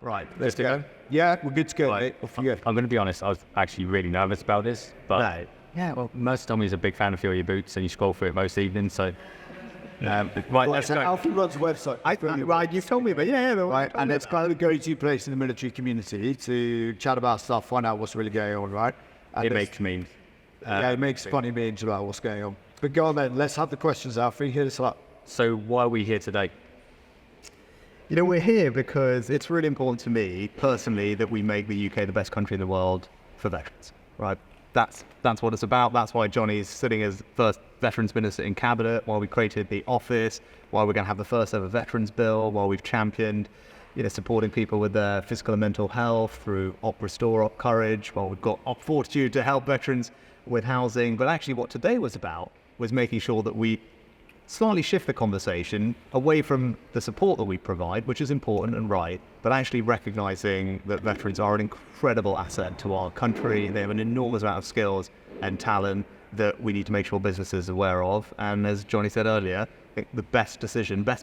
Right, let's go. Yeah, we're good to go, mate. Off you go. I'm going to be honest, I was actually really nervous about this, but yeah, well, Mercer told me he's a big fan of Feel Your Boots, and you scroll through it most evenings, so... right, let's go. Alfie runs a website. Right, you've told me about right, and it's kind of the go-to place in the military community to chat about stuff, find out what's really going on, right? And it makes memes. It makes funny memes about what's going on. But go on then, let's have the questions, Alfie. Hit us up. So why are we here today? You know, we're here because it's really important to me personally that we make the UK the best country in the world for veterans, right? That's what it's about. That's why Johnny's sitting as first Veterans Minister in Cabinet, why we created the office, why we're going to have the first ever Veterans Bill, why we've championed, supporting people with their physical and mental health through Op Restore, Op Courage, while we've got Op Fortitude to help veterans with housing. But actually what today was about was making sure that we slightly shift the conversation away from the support that we provide, which is important and right, but actually recognizing that veterans are an incredible asset to our country. They have an enormous amount of skills and talent that we need to make sure businesses are aware of. And as Johnny said earlier, I think the best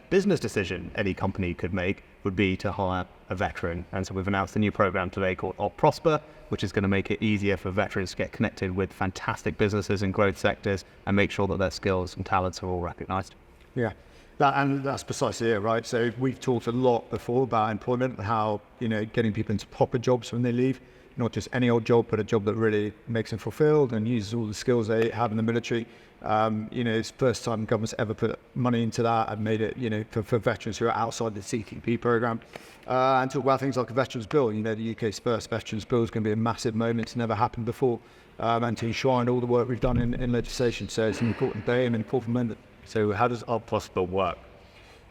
business decision any company could make would be to hire a veteran. And so we've announced a new program today called Op Prosper, which is going to make it easier for veterans to get connected with fantastic businesses in growth sectors and make sure that their skills and talents are all recognized. Yeah, that's precisely it, right? So we've talked a lot before about employment, how, getting people into proper jobs when they leave, not just any old job, but a job that really makes them fulfilled and uses all the skills they have in the military. It's the first time government's ever put money into that and made it, for veterans who are outside the CTP program. And talk about things like a Veterans Bill. The UK's first Veterans Bill is going to be a massive moment. It's never happened before. And to enshrine all the work we've done in legislation. So it's an important day and an important moment. So how does Op Prosper work?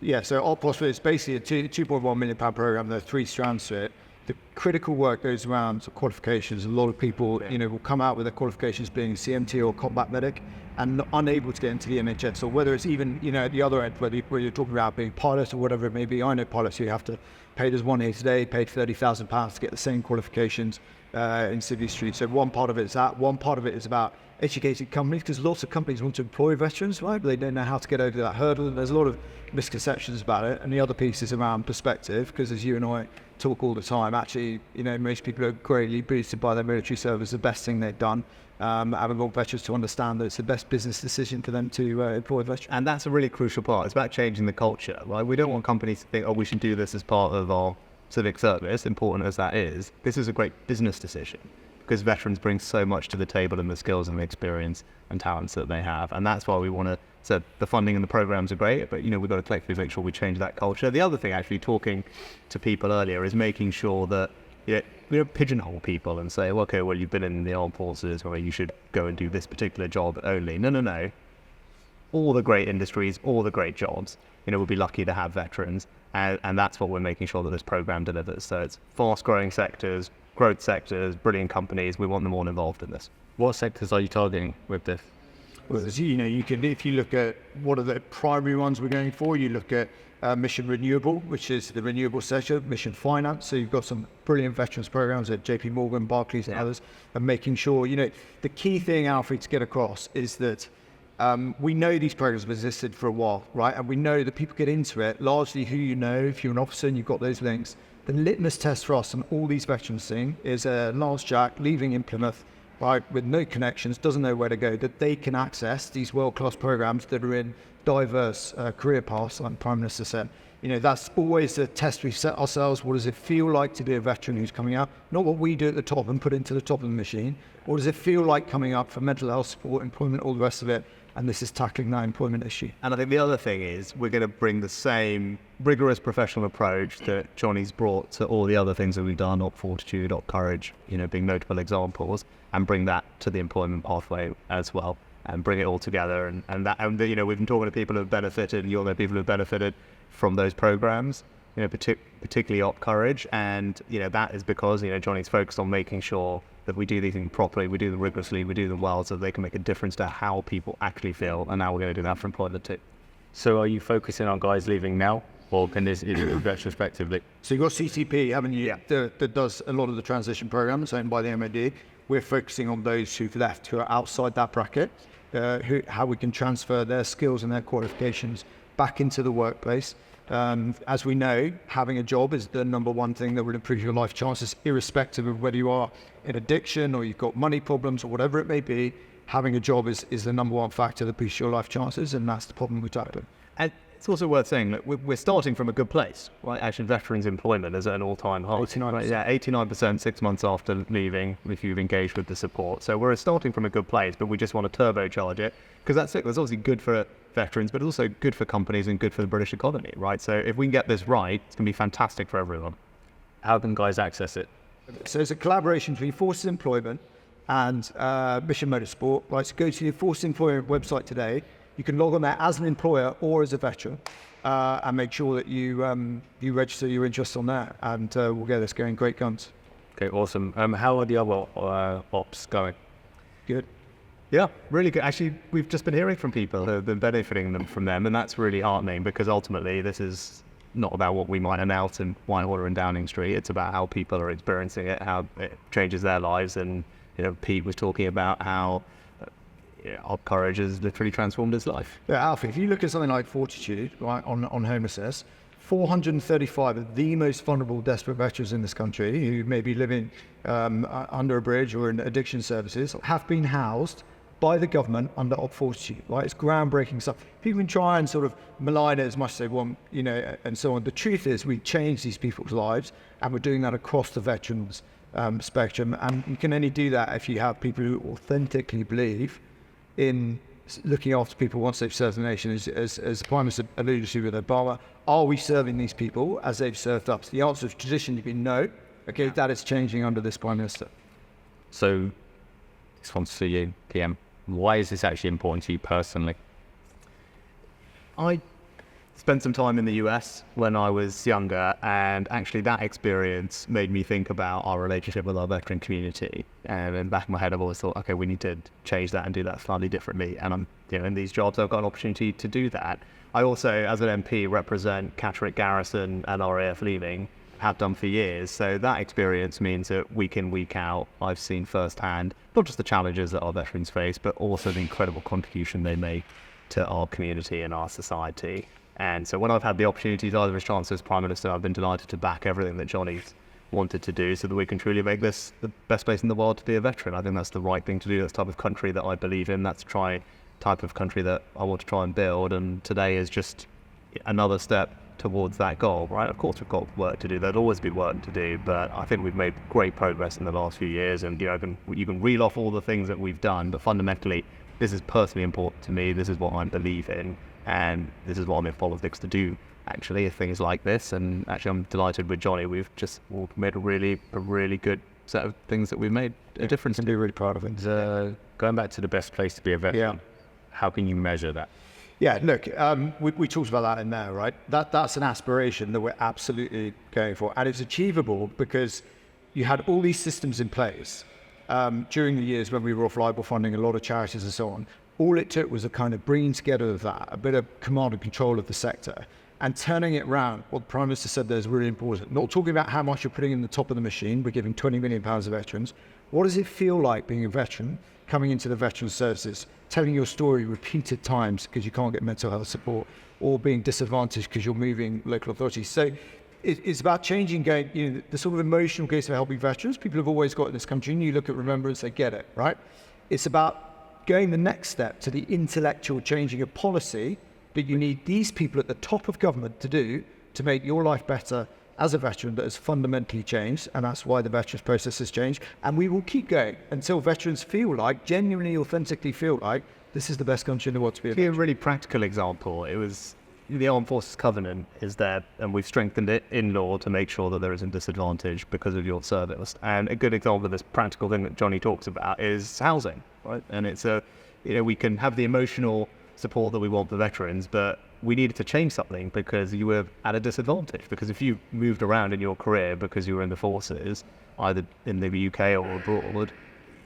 Yeah, so Op Prosper is basically a £2.1 million program. There are 3 strands to it. The critical work goes around qualifications. A lot of people, will come out with their qualifications being CMT or combat medic and unable to get into the NHS. Or whether it's even, at the other end, where you're talking about being pilot or whatever it may be. I know pilots who have to pay, there's one here today, paid £30,000 to get the same qualifications in civil street. So one part of it is that. One part of it is about educating companies, because lots of companies want to employ veterans, right? But they don't know how to get over that hurdle. And there's a lot of misconceptions about it. And the other piece is around perspective, because as you and I talk all the time, actually, most people are greatly boosted by their military service, the best thing they've done. Having got veterans to understand that it's the best business decision for them to employ veterans. And that's a really crucial part. It's about changing the culture, right? We don't want companies to think, we should do this as part of our civic service, important as that is. This is a great business decision because veterans bring so much to the table in the skills and the experience and talents that they have. And that's why we want to, so the funding and the programs are great, but we've got to collectively make sure we change that culture. The other thing, actually, talking to people earlier, is making sure that we don't pigeonhole people and say, well, you've been in the armed forces, or you should go and do this particular job only. No. All the great industries, all the great jobs, we'll be lucky to have veterans. And that's what we're making sure that this program delivers. So it's fast-growing sectors, growth sectors, brilliant companies. We want them all involved in this. What sectors are you targeting with this? Well, you can, if you look at what are the primary ones we're going for, you look at mission renewable, which is the renewable sector, mission finance. So you've got some brilliant veterans programs at JP Morgan, Barclays and others, and making sure, the key thing, Alfie, to get across is that we know these programs have existed for a while, right? And we know that people get into it, largely who if you're an officer and you've got those links. The litmus test for us and all these veterans thing is Lance Jack leaving in Plymouth, right, with no connections, doesn't know where to go, that they can access these world-class programs that are in diverse career paths, like the Prime Minister said. That's always the test we've set ourselves. What does it feel like to be a veteran who's coming out? Not what we do at the top and put into the top of the machine. What does it feel like coming up for mental health support, employment, all the rest of it? And this is tackling that employment issue. And I think the other thing is we're going to bring the same rigorous professional approach that Johnny's brought to all the other things that we've done, Op Fortitude, Op Courage, being notable examples, and bring that to the employment pathway as well, and bring it all together. And we've been talking to people who have benefited, and you'll know people who have benefited from those programs, particularly Op Courage. And, that is because, Johnny's focused on making sure that we do these things properly, we do them rigorously, we do them well, so they can make a difference to how people actually feel. And now we're going to do that for employment too. So are you focusing on guys leaving now, or can this retrospectively? So you've got CTP, haven't you? Yeah. That does a lot of the transition programs owned by the MOD. We're focusing on those who've left, who are outside that bracket, how we can transfer their skills and their qualifications back into the workplace. As we know, having a job is the number one thing that will improve your life chances, irrespective of whether you are in addiction or you've got money problems or whatever it may be. Having a job is the number one factor that boosts your life chances, and that's the problem we're tackling. And it's also worth saying that we're starting from a good place, right? Actually, veterans' employment is at an all-time high. 89%. Right? Yeah, 89% 6 months after leaving, if you've engaged with the support. So we're starting from a good place, but we just want to turbocharge it, because that's it. That's obviously good for veterans, but also good for companies and good for the British economy, right? So if we can get this right, it's going to be fantastic for everyone. How can guys access it? So it's a collaboration between Forces Employment and Mission Motorsport. Right, so go to the Forces Employment website today. You can log on there as an employer or as a veteran, and make sure that you register your interest on there, and we'll get this going. Great guns. Okay, awesome. How are the other ops going? Good. Yeah, really good. Actually, we've just been hearing from people who have been benefiting from them, and that's really heartening, because ultimately this is not about what we might announce in Whitehall and Downing Street. It's about how people are experiencing it, how it changes their lives. And Pete was talking about how our courage has literally transformed his life. Yeah, Alfie, if you look at something like Fortitude, right, on homelessness, 435 of the most vulnerable, desperate veterans in this country who may be living under a bridge or in addiction services have been housed by the government under Op Fortitude, right? It's groundbreaking stuff. People can try and sort of malign it as much as they want, and so on. The truth is we've changed these people's lives, and we're doing that across the veterans spectrum. And you can only do that if you have people who authentically believe in looking after people once they've served the nation. As the Prime Minister alluded to with Obama, are we serving these people as they've served us? The answer has traditionally been no. Okay, that is changing under this Prime Minister. So, this one's for you, PM. Why is this actually important to you personally? I spent some time in the US when I was younger, and actually that experience made me think about our relationship with our veteran community. And in the back of my head, I've always thought, okay, we need to change that and do that slightly differently. And I'm, in these jobs, I've got an opportunity to do that. I also, as an MP, represent Catterick Garrison and RAF Leaving, have done for years. So that experience means that week in, week out, I've seen firsthand, not just the challenges that our veterans face, but also the incredible contribution they make to our community and our society. And so when I've had the opportunities, either as Chancellor, as Prime Minister, I've been delighted to back everything that Johnny's wanted to do so that we can truly make this the best place in the world to be a veteran. I think that's the right thing to do. That's the type of country that I believe in. That's the type of country that I want to try and build. And today is just another step towards that goal, right? Of course, we've got work to do. There'll always be work to do, but I think we've made great progress in the last few years. And you can reel off all the things that we've done, but fundamentally, this is personally important to me. This is what I believe in, and this is what I'm in politics to do. Actually, things like this, and actually, I'm delighted with Johnny. We've just made a really good set of things that we've made a difference. I'm really proud of it. Going back to the best place to be a veteran, how can you measure that? Yeah, look, we talked about that in there, right? That's an aspiration that we're absolutely going for. And it's achievable because you had all these systems in place during the years when we were off libel funding a lot of charities and so on. All it took was a kind of bringing together of that, a bit of command and control of the sector, and turning it around. What the Prime Minister said there is really important. Not talking about how much you're putting in the top of the machine. We're giving £20 million to veterans. What does it feel like being a veteran, coming into the veteran services, telling your story repeated times because you can't get mental health support, or being disadvantaged because you're moving local authorities? So it's about changing, the sort of emotional case of helping veterans. People have always got in this country, and you look at Remembrance, they get it, right? It's about going the next step to the intellectual changing of policy that you need these people at the top of government to do to make your life better as a veteran that has fundamentally changed, and that's why the veterans process has changed. And we will keep going until veterans feel like, genuinely, authentically feel like, this is the best country in the world to be a veteran. A really practical example, it was the Armed Forces Covenant is there, and we've strengthened it in law to make sure that there isn't disadvantage because of your service. And a good example of this practical thing that Johnny talks about is housing, right? And it's we can have the emotional support that we want for veterans, but we needed to change something because you were at a disadvantage. Because if you moved around in your career because you were in the forces, either in the UK or abroad,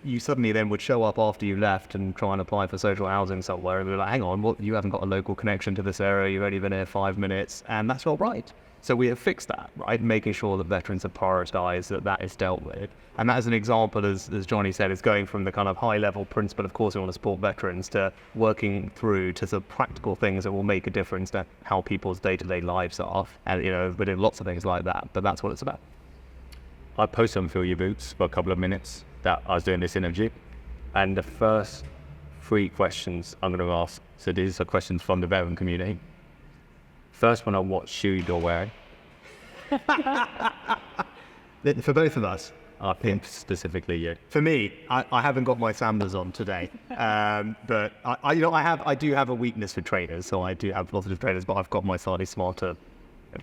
you suddenly then would show up after you left and try and apply for social housing somewhere and be like, hang on, you haven't got a local connection to this area, you've only been here 5 minutes, and that's not right. So we have fixed that, right? Making sure that veterans are prioritised, that is dealt with. And that is an example, as Johnny said, is going from the kind of high-level principle, of course we want to support veterans, to working through to some practical things that will make a difference to how people's day-to-day lives are. And, we're doing lots of things like that, but that's what it's about. I posted on Fill Your Boots for a couple of minutes that I was doing this interview. And the first 3 questions I'm going to ask, so these are questions from the veteran community. First one on what shoe you're wearing. For both of us. I think specifically you. For me, I haven't got my Sambas on today, but I do have a weakness for trainers, so I do have lots of trainers, but I've got my slightly smarter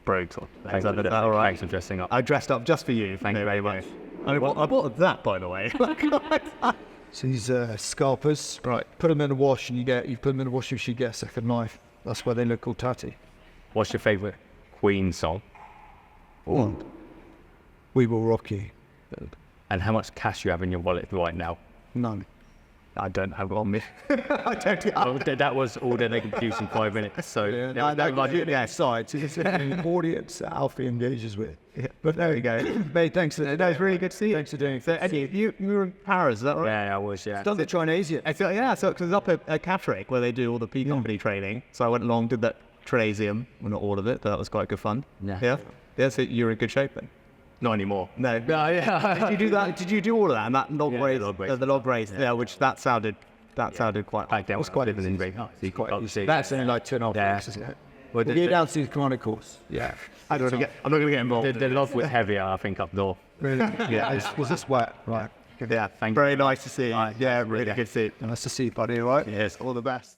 brogues on. Thanks, Is that all right? Thanks for dressing up. I dressed up just for you. Thank you very much. I bought that, by the way. So these scalpers, right? Put them in the wash, and you put them in the washing machine, you get a second life. That's why they look all tatty. What's your favourite Queen song? We Will Rock You. And how much cash you have in your wallet right now? None. I don't have it on me. I don't. Oh, that was all that they could produce in 5 minutes. So Sides. It's an audience that Alfie engages with. Yeah. But there we go. Mate, thanks. It's really good to see you. Thanks for doing it. So, Eddie, you were in Paris, is that right? Yeah, I was. Yeah. Done the Chinese yet? So it was up at Catterick where they do all the P company training. So I went along, did that Trasium, well, not all of it, but that was quite good fun. Yeah. Yeah. So you're in good shape then. Not anymore. No. Yeah. Did you do that? Did you do all of that? And that log race, the log race. the log race, which that sounded quite. Back then, was quite living in easy. Very Quite easy. That's only like 2.5 weeks, isn't it? Well, We'll get down to the command course. Yeah. I'm not going to get involved. the log was heavier, I think, up north. Really? Yeah. Was this wet? Right. Yeah. Thank you. Very nice to see you. Yeah, really good to see you. Nice to see you, buddy. All right. Yes. All the best.